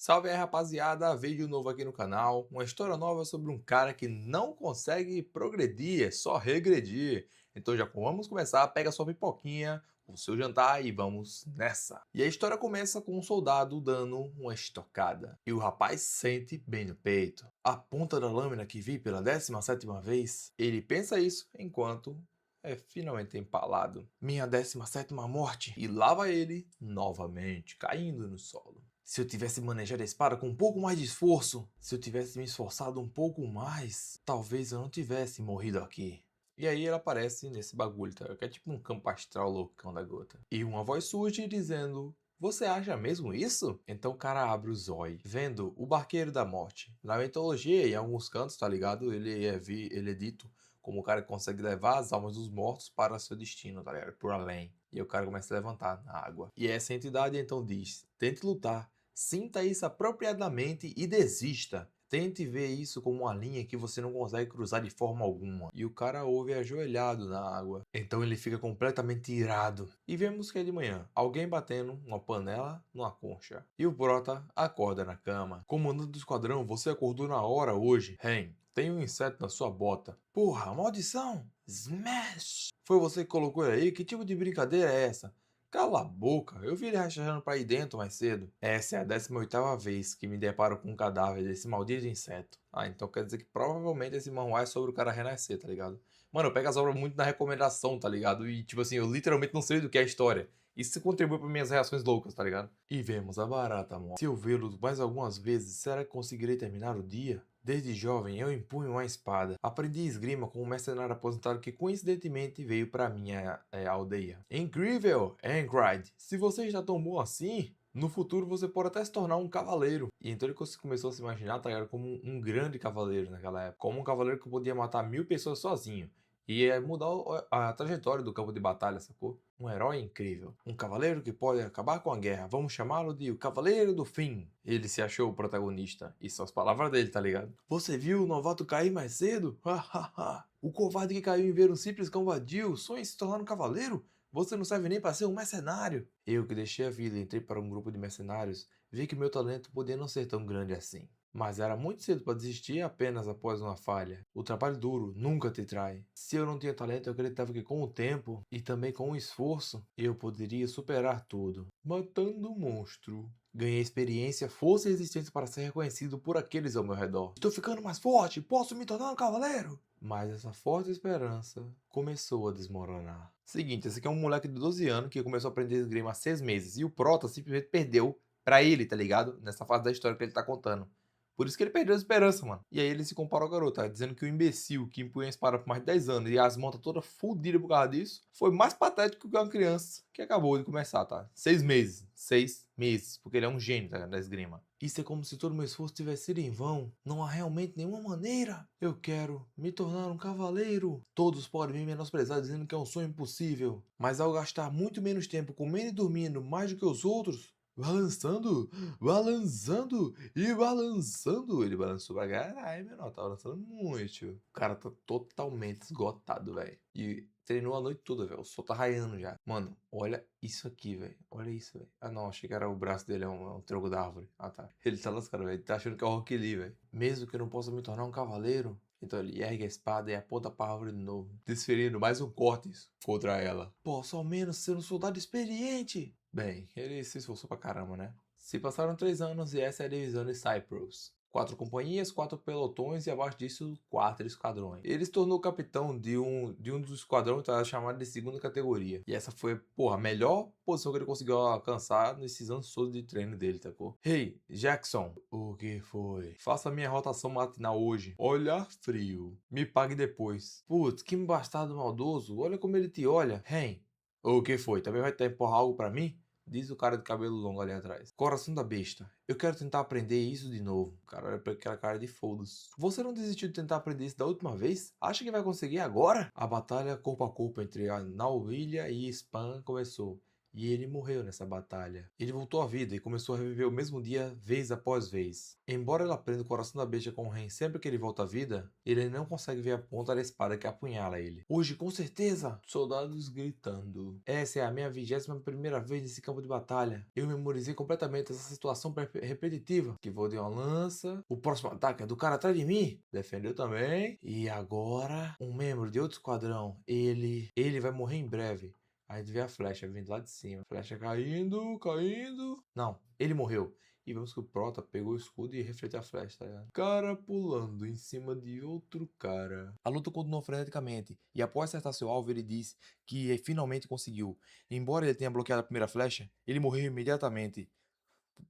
Salve aí, rapaziada! Vídeo novo aqui no canal. Uma história nova sobre um cara que não consegue progredir, é só regredir. Então já vamos começar, pega sua pipoquinha, o seu jantar e vamos nessa. E a história começa com um soldado dando uma estocada. E o rapaz sente bem no peito. A ponta da lâmina que vi pela 17ª vez. Ele pensa isso enquanto é finalmente empalado. Minha 17ª morte. E lá vai ele novamente, caindo no solo. Se eu tivesse manejado a espada com um pouco mais de esforço, se eu tivesse me esforçado um pouco mais, talvez eu não tivesse morrido aqui. E aí ele aparece nesse bagulho, tá? Que é tipo um campo astral loucão da gota. E uma voz surge dizendo: você acha mesmo isso? Então o cara abre os olhos, vendo o Barqueiro da Morte. Na mitologia, em alguns cantos, tá ligado? Ele é dito como o cara que consegue levar as almas dos mortos para seu destino, tá ligado? Por além. E o cara começa a levantar na água. E essa entidade então diz: tente lutar. Sinta isso apropriadamente e desista. Tente ver isso como uma linha que você não consegue cruzar de forma alguma. E o cara ouve ajoelhado na água. Então ele fica completamente irado. E vemos que é de manhã. Alguém batendo uma panela numa concha. E o Prota acorda na cama. Comandante do esquadrão, você acordou na hora hoje. Hen, tem um inseto na sua bota. Porra, maldição! Smash! Foi você que colocou ele aí? Que tipo de brincadeira é essa? Cala a boca, eu vi ele rachando pra ir dentro mais cedo. Essa é a 18ª vez que me deparo com um cadáver desse maldito inseto. Ah, então quer dizer que provavelmente esse manhwa é sobre o cara renascer, tá ligado? Mano, eu pego as obras muito na recomendação, tá ligado? E tipo assim, eu literalmente não sei do que é a história. Isso contribui para minhas reações loucas, tá ligado? E vemos a barata morta. Se eu vê-lo mais algumas vezes, será que conseguirei terminar o dia? Desde jovem eu empunho uma espada. Aprendi esgrima com um mercenário aposentado que coincidentemente veio para minha aldeia. Incrível, Angride! Se você está tão bom assim, no futuro você pode até se tornar um cavaleiro. E então ele começou a se imaginar, tá ligado, como um grande cavaleiro naquela época. Como um cavaleiro que podia matar 1000 pessoas sozinho. E mudar a trajetória do campo de batalha, sacou? Um herói incrível. Um cavaleiro que pode acabar com a guerra. Vamos chamá-lo de o Cavaleiro do Fim. Ele se achou o protagonista. E são as palavras dele, tá ligado? Você viu o novato cair mais cedo? Hahaha. O covarde que caiu em ver um simples cão vadio sonha em se tornar um cavaleiro? Você não serve nem para ser um mercenário. Eu que deixei a vida e entrei para um grupo de mercenários, vi que meu talento podia não ser tão grande assim. Mas era muito cedo para desistir apenas após uma falha. O trabalho duro nunca te trai. Se eu não tinha talento, eu acreditava que com o tempo e também com o esforço, eu poderia superar tudo. Matando o monstro. Ganhei experiência, força e resistência para ser reconhecido por aqueles ao meu redor. Estou ficando mais forte, posso me tornar um cavaleiro? Mas essa forte esperança começou a desmoronar. Seguinte, esse aqui é um moleque de 12 anos que começou a aprender esgrima há 6 meses. E o Prota simplesmente perdeu pra ele, tá ligado? Nessa fase da história que ele tá contando. Por isso que ele perdeu a esperança, mano. E aí ele se compara ao garoto, tá? Dizendo que o imbecil que empunha a espada por mais de 10 anos e as mãos tá toda fodida por causa disso, foi mais patético que uma criança que acabou de começar, tá? 6 meses. 6 meses. Porque ele é um gênio, tá? Da esgrima. Isso é como se todo meu esforço tivesse sido em vão. Não há realmente nenhuma maneira. Eu quero me tornar um cavaleiro. Todos podem me menosprezar dizendo que é um sonho impossível. Mas ao gastar muito menos tempo comendo e dormindo mais do que os outros, balançando, balançando e balançando. Ele balançou pra caralho, menor. Tá balançando muito. O cara tá totalmente esgotado, velho. E treinou a noite toda, velho. O sol tá raiando já. Mano, olha isso aqui, velho. Olha isso, velho. Ah, não. Achei que era o braço dele, é um tronco da árvore. Ah, tá. Ele tá lascado, velho. Ele tá achando que é o Rock Lee, velho. Mesmo que eu não possa me tornar um cavaleiro. Então ele ergue a espada e aponta pra árvore de novo, desferindo mais um corte contra ela. Posso ao menos ser um soldado experiente. Bem, ele se esforçou pra caramba, né? Se passaram 3 anos e essa é a divisão de Cyprus. 4 companhias, 4 pelotões e abaixo disso 4 esquadrões. Ele se tornou capitão de um dos esquadrões, tá, chamado de segunda categoria. E essa foi, porra, a melhor posição que ele conseguiu alcançar nesses anos todos de treino dele, tá? Hey, Jackson, o que foi? Faça minha rotação matinal hoje. Olhar frio. Me pague depois. Putz, que bastardo maldoso. Olha como ele te olha. Hey, o que foi? Também vai tentar empurrar algo pra mim? Diz o cara de cabelo longo ali atrás. Coração da besta. Eu quero tentar aprender isso de novo. O cara olha pra aquela cara de foda-se. Você não desistiu de tentar aprender isso da última vez? Acha que vai conseguir agora? A batalha corpo a corpo entre a Nauvilha e Span começou. E ele morreu nessa batalha. Ele voltou à vida e começou a reviver o mesmo dia vez após vez. Embora ele aprenda o coração da besta com o Ren sempre que ele volta à vida, ele não consegue ver a ponta da espada que apunhala ele. Hoje, com certeza! Soldados gritando. Essa é a minha 21ª vez nesse campo de batalha. Eu memorizei completamente essa situação repetitiva. Que vou de uma lança. O próximo ataque é do cara atrás de mim. Defendeu também. E agora, um membro de outro esquadrão. Ele vai morrer em breve. Aí a gente vê a flecha vindo lá de cima. Flecha caindo, caindo. Não, ele morreu. E vemos que o Prota pegou o escudo e refletiu a flecha, tá ligado? Cara pulando em cima de outro cara. A luta continuou freneticamente. E após acertar seu alvo, ele disse que finalmente conseguiu. Embora ele tenha bloqueado a primeira flecha, ele morreu imediatamente.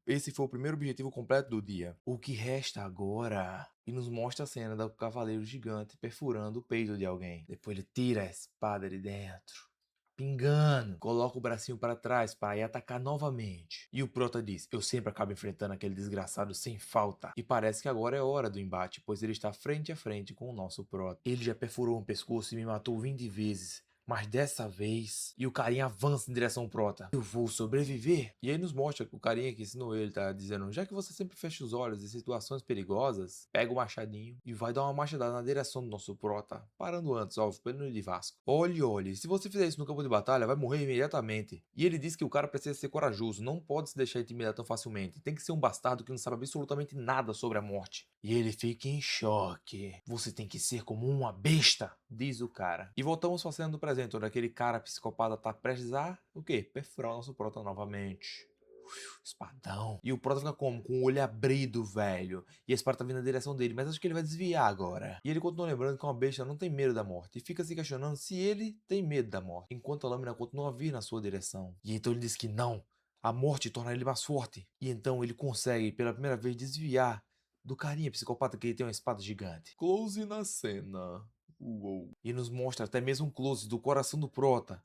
Esse foi o primeiro objetivo completo do dia. O que resta agora? E nos mostra a cena do cavaleiro gigante perfurando o peito de alguém. Depois ele tira a espada de dentro. Pingando, coloca o bracinho para trás para ir atacar novamente. E o Prota diz: eu sempre acabo enfrentando aquele desgraçado sem falta. E parece que agora é hora do embate, pois ele está frente a frente com o nosso Prota. Ele já perfurou um pescoço e me matou 20 vezes. Mas dessa vez, e o carinha avança em direção ao Prota. Eu vou sobreviver? E aí nos mostra que o carinha que ensinou ele tá dizendo: já que você sempre fecha os olhos em situações perigosas, pega o machadinho e vai dar uma machadada na direção do nosso Prota. Parando antes, ó, pelo de Vasco. Olhe, se você fizer isso no campo de batalha, vai morrer imediatamente. E ele diz que o cara precisa ser corajoso, não pode se deixar intimidar tão facilmente. Tem que ser um bastardo que não sabe absolutamente nada sobre a morte. E ele fica em choque. Você tem que ser como uma besta, diz o cara. E voltamos à cena do presente, onde aquele cara psicopata tá prestes a, o quê? Perfurar o nosso Prota novamente. Espadão. E o Prota fica como? Com o olho abrido, velho. E a espada tá vindo na direção dele, mas acho que ele vai desviar agora. E ele continua lembrando que uma besta não tem medo da morte. E fica se questionando se ele tem medo da morte. Enquanto a lâmina continua a vir na sua direção. E então ele diz que não. A morte torna ele mais forte. E então ele consegue, pela primeira vez, desviar do carinha psicopata que ele tem uma espada gigante. Close na cena. Uou. E nos mostra até mesmo um close do coração do Prota.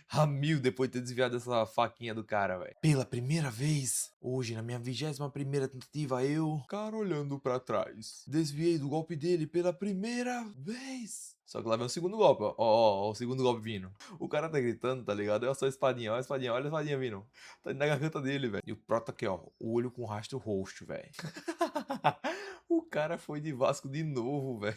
A mil depois de ter desviado essa faquinha do cara, velho. Pela primeira vez, hoje, na minha 21ª tentativa, eu... Cara olhando pra trás. Desviei do golpe dele pela primeira vez. Só que lá vem o segundo golpe, ó, o segundo golpe vindo. O cara tá gritando, tá ligado? Olha só a espadinha, olha a espadinha, olha a espadinha vindo. Tá na garganta dele, velho. E o Prota aqui, ó, o olho com rastro roxo, velho. O cara foi de Vasco de novo, velho.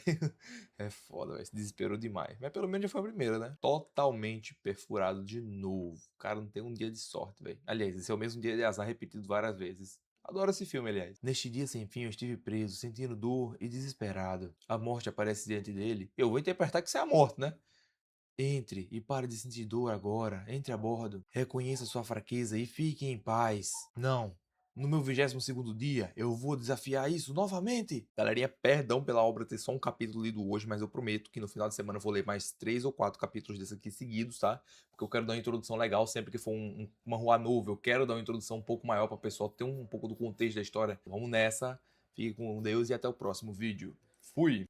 É foda, velho. Se desesperou demais. Mas pelo menos já foi a primeira, né? Totalmente perfurado de novo. O cara não tem um dia de sorte, velho. Aliás, esse é o mesmo dia de azar repetido várias vezes. Adoro esse filme, aliás. Neste dia sem fim, eu estive preso, sentindo dor e desesperado. A morte aparece diante dele. Eu vou interpretar que isso é a morte, né? Entre e pare de sentir dor agora. Entre a bordo. Reconheça sua fraqueza e fique em paz. Não. No meu 22º dia, eu vou desafiar isso novamente. Galerinha, perdão pela obra ter só um capítulo lido hoje, mas eu prometo que no final de semana eu vou ler mais 3 ou 4 capítulos desse aqui seguidos, tá? Porque eu quero dar uma introdução legal sempre que for uma rua nova. Eu quero dar uma introdução um pouco maior para o pessoal ter um pouco do contexto da história. Vamos nessa. Fique com Deus e até o próximo vídeo. Fui!